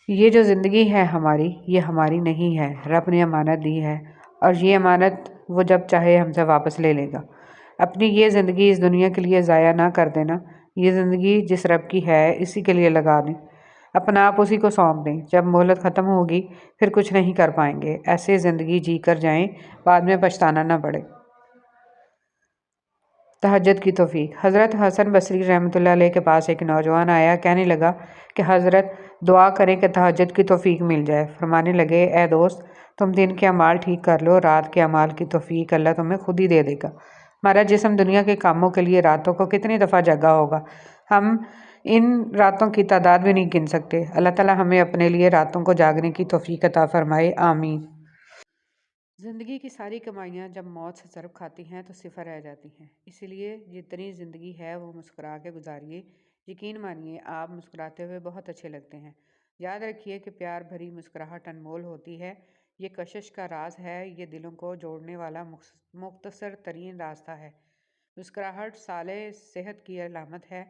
یہ جو زندگی ہے ہماری، یہ ہماری نہیں ہے، رب نے امانت دی ہے، اور یہ امانت وہ جب چاہے ہم سے واپس لے لے گا۔ اپنی یہ زندگی اس دنیا کے لیے ضائع نہ کر دینا۔ یہ زندگی جس رب کی ہے اسی کے لیے لگا دیں، اپنا آپ اسی کو سونپ دیں۔ جب مہلت ختم ہوگی پھر کچھ نہیں کر پائیں گے۔ ایسے زندگی جی کر جائیں بعد میں پچھتانا نہ پڑے۔ تہجد کی توفیق۔ حضرت حسن بصری رحمۃ اللہ علیہ کے پاس ایک نوجوان آیا، کہنے لگا کہ حضرت دعا کریں کہ تہجد کی توفیق مل جائے۔ فرمانے لگے، اے دوست، تم دن کے اعمال ٹھیک کر لو، رات کے اعمال کی توفیق اللہ تمہیں خود ہی دے دے گا۔ ہمارا جسم دنیا کے کاموں کے لیے راتوں کو کتنی دفعہ جگا ہوگا، ہم ان راتوں کی تعداد بھی نہیں گن سکتے۔ اللہ تعالیٰ ہمیں اپنے لیے راتوں کو جاگنے کی توفیق عطا فرمائے، آمین۔ زندگی کی ساری کمائیاں جب موت سے ضرب کھاتی ہیں تو صفر رہ جاتی ہیں، اسی لیے جتنی زندگی ہے وہ مسکرا کے گزاریے۔ یقین مانیے آپ مسکراتے ہوئے بہت اچھے لگتے ہیں۔ یاد رکھیے کہ پیار بھری مسکراہٹ انمول ہوتی ہے، یہ کشش کا راز ہے، یہ دلوں کو جوڑنے والا مختصر ترین راستہ ہے۔ مسکراہٹ صالح صحت کی علامت ہے،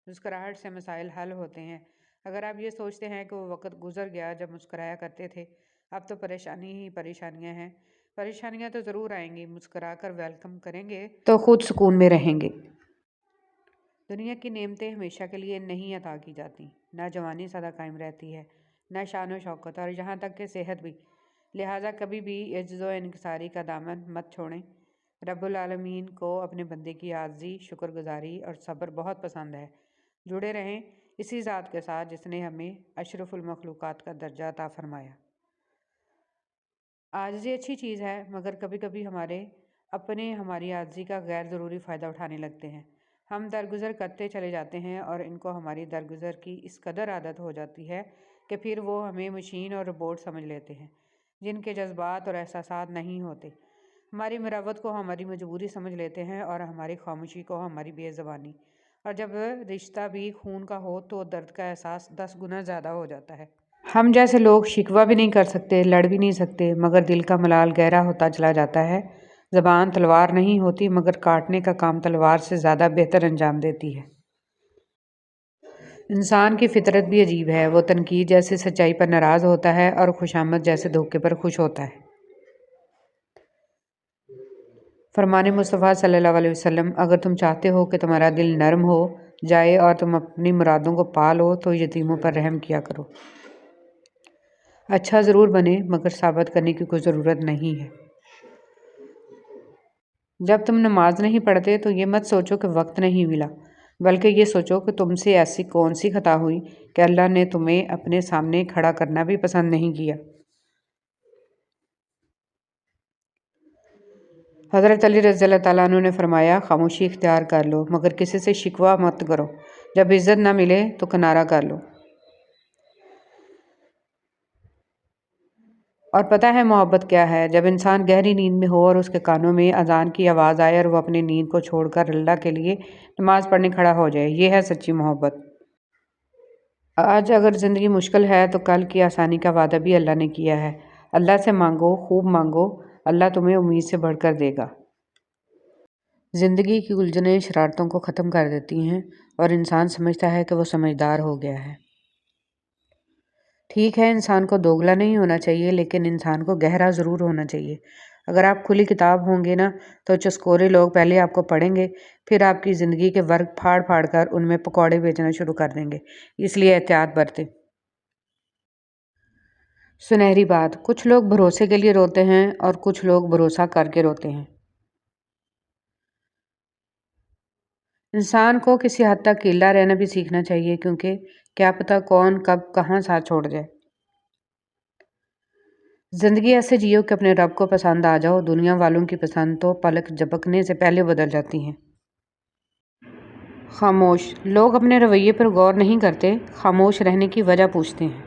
مسکراہٹ سے مسائل حل ہوتے ہیں۔ اگر آپ یہ سوچتے ہیں کہ وہ وقت گزر گیا جب مسکرایا کرتے تھے، اب تو پریشانی ہی پریشانیاں ہیں۔ پریشانیاں تو ضرور آئیں گی، مسکرا کر ویلکم کریں گے تو خود سکون میں رہیں گے۔ دنیا کی نعمتیں ہمیشہ کے لیے نہیں عطا کی جاتی، نہ جوانی سدا قائم رہتی ہے، نہ شان و شوکت، اور یہاں تک کہ صحت بھی۔ لہٰذا کبھی بھی عجز و انکساری کا دامن مت چھوڑیں۔ رب العالمین کو اپنے بندے کی عاجزی، شکر گزاری اور صبر بہت پسند ہے۔ جڑے رہیں اسی ذات کے ساتھ جس نے ہمیں اشرف المخلوقات کا درجہ عطا فرمایا۔ عاجزی اچھی چیز ہے، مگر کبھی کبھی ہماری عاجزی کا غیر ضروری فائدہ اٹھانے لگتے ہیں۔ ہم درگزر کرتے چلے جاتے ہیں اور ان کو ہماری درگزر کی اس قدر عادت ہو جاتی ہے کہ پھر وہ ہمیں مشین اور روبوٹ سمجھ لیتے ہیں، جن کے جذبات اور احساسات نہیں ہوتے۔ ہماری مروت کو ہماری مجبوری سمجھ لیتے ہیں اور ہماری خاموشی کو ہماری بے زبانی، اور جب رشتہ بھی خون کا ہو تو درد کا احساس 10 گنا زیادہ ہو جاتا ہے۔ ہم جیسے لوگ شکوہ بھی نہیں کر سکتے، لڑ بھی نہیں سکتے، مگر دل کا ملال گہرا ہوتا چلا جاتا ہے۔ زبان تلوار نہیں ہوتی، مگر کاٹنے کا کام تلوار سے زیادہ بہتر انجام دیتی ہے۔ انسان کی فطرت بھی عجیب ہے، وہ تنقید جیسے سچائی پر ناراض ہوتا ہے اور خوشامد جیسے دھوکے پر خوش ہوتا ہے۔ فرمان مصطفیٰ صلی اللہ علیہ وسلم، اگر تم چاہتے ہو کہ تمہارا دل نرم ہو جائے اور تم اپنی مرادوں کو پا لو تو یتیموں پر رحم کیا کرو۔ اچھا ضرور بنے، مگر ثابت کرنے کی کوئی ضرورت نہیں ہے۔ جب تم نماز نہیں پڑھتے تو یہ مت سوچو کہ وقت نہیں ملا، بلکہ یہ سوچو کہ تم سے ایسی کون سی خطا ہوئی کہ اللہ نے تمہیں اپنے سامنے کھڑا کرنا بھی پسند نہیں کیا۔ حضرت علی رضی اللہ تعالیٰ عنہ نے فرمایا، خاموشی اختیار کر لو، مگر کسی سے شکوہ مت کرو۔ جب عزت نہ ملے تو کنارہ کر لو۔ اور پتہ ہے محبت کیا ہے؟ جب انسان گہری نیند میں ہو اور اس کے کانوں میں اذان کی آواز آئے اور وہ اپنی نیند کو چھوڑ کر اللہ کے لیے نماز پڑھنے کھڑا ہو جائے، یہ ہے سچی محبت۔ آج اگر زندگی مشکل ہے تو کل کی آسانی کا وعدہ بھی اللہ نے کیا ہے۔ اللہ سے مانگو، خوب مانگو، اللہ تمہیں امید سے بڑھ کر دے گا۔ زندگی کی الجھنیں شرارتوں کو ختم کر دیتی ہیں اور انسان سمجھتا ہے کہ وہ سمجھدار ہو گیا ہے۔ ٹھیک ہے، انسان کو دوگلا نہیں ہونا چاہیے، لیکن انسان کو گہرا ضرور ہونا چاہیے۔ اگر آپ کھلی کتاب ہوں گے نا تو چسکورے لوگ پہلے آپ کو پڑھیں گے، پھر آپ کی زندگی کے ورق پھاڑ پھاڑ کر ان میں پکوڑے بیچنا شروع کر دیں گے۔ اس لیے احتیاط برتیں۔ سنہری بات، کچھ لوگ بھروسے کے لیے روتے ہیں اور کچھ لوگ بھروسہ کر کے روتے ہیں۔ انسان کو کسی حد تک اکیلا رہنا بھی سیکھنا چاہیے، کیونکہ کیا پتہ کون کب کہاں ساتھ چھوڑ جائے۔ زندگی ایسے جیو کہ اپنے رب کو پسند آ جاؤ، دنیا والوں کی پسند تو پلک جھپکنے سے پہلے بدل جاتی ہیں۔ خاموش لوگ اپنے رویے پر غور نہیں کرتے، خاموش رہنے کی وجہ پوچھتے ہیں۔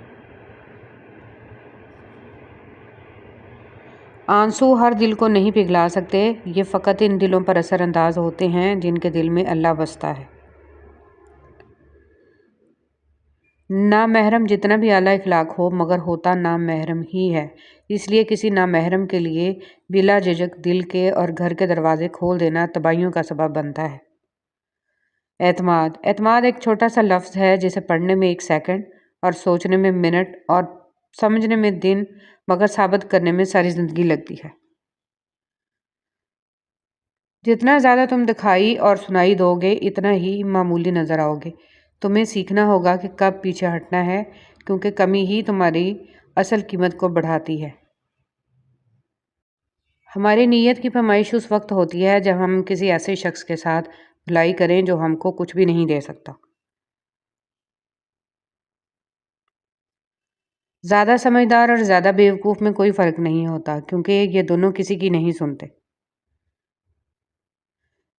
آنسو ہر دل کو نہیں پگھلا سکتے، یہ فقط ان دلوں پر اثر انداز ہوتے ہیں جن کے دل میں اللہ بستا ہے۔ نامحرم جتنا بھی اعلیٰ اخلاق ہو مگر ہوتا نامحرم ہی ہے، اس لیے کسی نامحرم کے لیے بلا جھجک دل کے اور گھر کے دروازے کھول دینا تباہیوں کا سبب بنتا ہے۔ اعتماد ایک چھوٹا سا لفظ ہے جسے پڑھنے میں 1 سیکنڈ اور سوچنے میں منٹ اور سمجھنے میں دن، مگر ثابت کرنے میں ساری زندگی لگتی ہے۔ جتنا زیادہ تم دکھائی اور سنائی دو گے اتنا ہی معمولی نظر آؤ گے۔ تمہیں سیکھنا ہوگا کہ کب پیچھے ہٹنا ہے، کیونکہ کمی ہی تمہاری اصل قیمت کو بڑھاتی ہے۔ ہماری نیت کی پیمائش اس وقت ہوتی ہے جب ہم کسی ایسے شخص کے ساتھ بھلائی کریں جو ہم کو کچھ بھی نہیں دے سکتا۔ زیادہ سمجھدار اور زیادہ بیوقوف میں کوئی فرق نہیں ہوتا، کیونکہ یہ دونوں کسی کی نہیں سنتے۔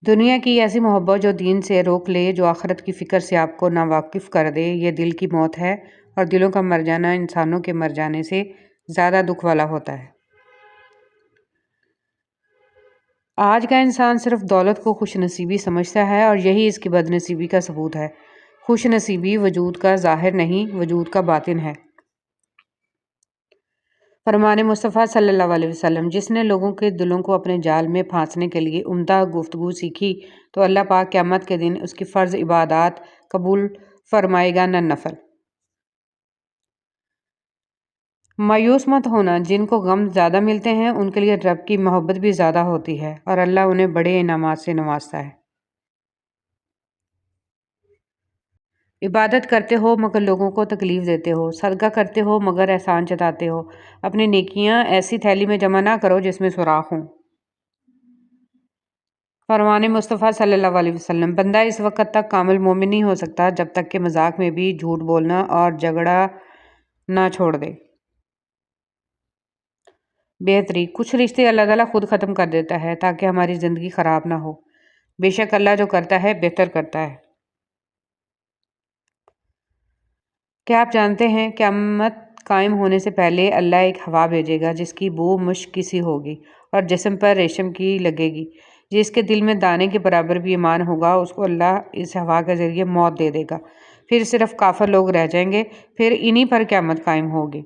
دنیا کی ایسی محبت جو دین سے روک لے، جو آخرت کی فکر سے آپ کو ناواقف کر دے، یہ دل کی موت ہے، اور دلوں کا مر جانا انسانوں کے مر جانے سے زیادہ دکھ والا ہوتا ہے۔ آج کا انسان صرف دولت کو خوش نصیبی سمجھتا ہے، اور یہی اس کی بد نصیبی کا ثبوت ہے۔ خوش نصیبی وجود کا ظاہر نہیں، وجود کا باطن ہے۔ فرمان مصطفیٰ صلی اللہ علیہ وسلم، جس نے لوگوں کے دلوں کو اپنے جال میں پھانسنے کے لیے عمدہ گفتگو سیکھی تو اللہ پاک قیامت کے دن اس کی فرض عبادات قبول فرمائے گا، نہ نفل۔ مایوس مت ہونا، جن کو غم زیادہ ملتے ہیں ان کے لیے رب کی محبت بھی زیادہ ہوتی ہے، اور اللہ انہیں بڑے انعامات سے نوازتا ہے۔ عبادت کرتے ہو مگر لوگوں کو تکلیف دیتے ہو، صدقہ کرتے ہو مگر احسان جتاتے ہو، اپنی نیکیاں ایسی تھیلی میں جمع نہ کرو جس میں سوراخ ہوں۔ فرمان مصطفیٰ صلی اللہ علیہ وسلم، بندہ اس وقت تک کامل مومن نہیں ہو سکتا جب تک کہ مذاق میں بھی جھوٹ بولنا اور جھگڑا نہ چھوڑ دے۔ بہتری، کچھ رشتے اللہ تعالیٰ خود ختم کر دیتا ہے تاکہ ہماری زندگی خراب نہ ہو۔ بے شک اللہ جو کرتا ہے بہتر کرتا ہے۔ کیا آپ جانتے ہیں قیامت قائم ہونے سے پہلے اللہ ایک ہوا بھیجے گا جس کی بو مشک کی سی ہوگی اور جسم پر ریشم کی لگے گی؟ جس کے دل میں دانے کے برابر بھی ایمان ہوگا اس کو اللہ اس ہوا کے ذریعے موت دے دے گا، پھر صرف کافر لوگ رہ جائیں گے، پھر انہی پر قیامت قائم ہوگی۔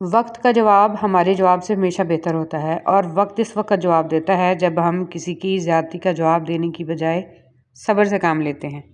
وقت کا جواب ہمارے جواب سے ہمیشہ بہتر ہوتا ہے، اور وقت اس وقت جواب دیتا ہے جب ہم کسی کی زیادتی کا جواب دینے کی بجائے صبر سے کام لیتے ہیں۔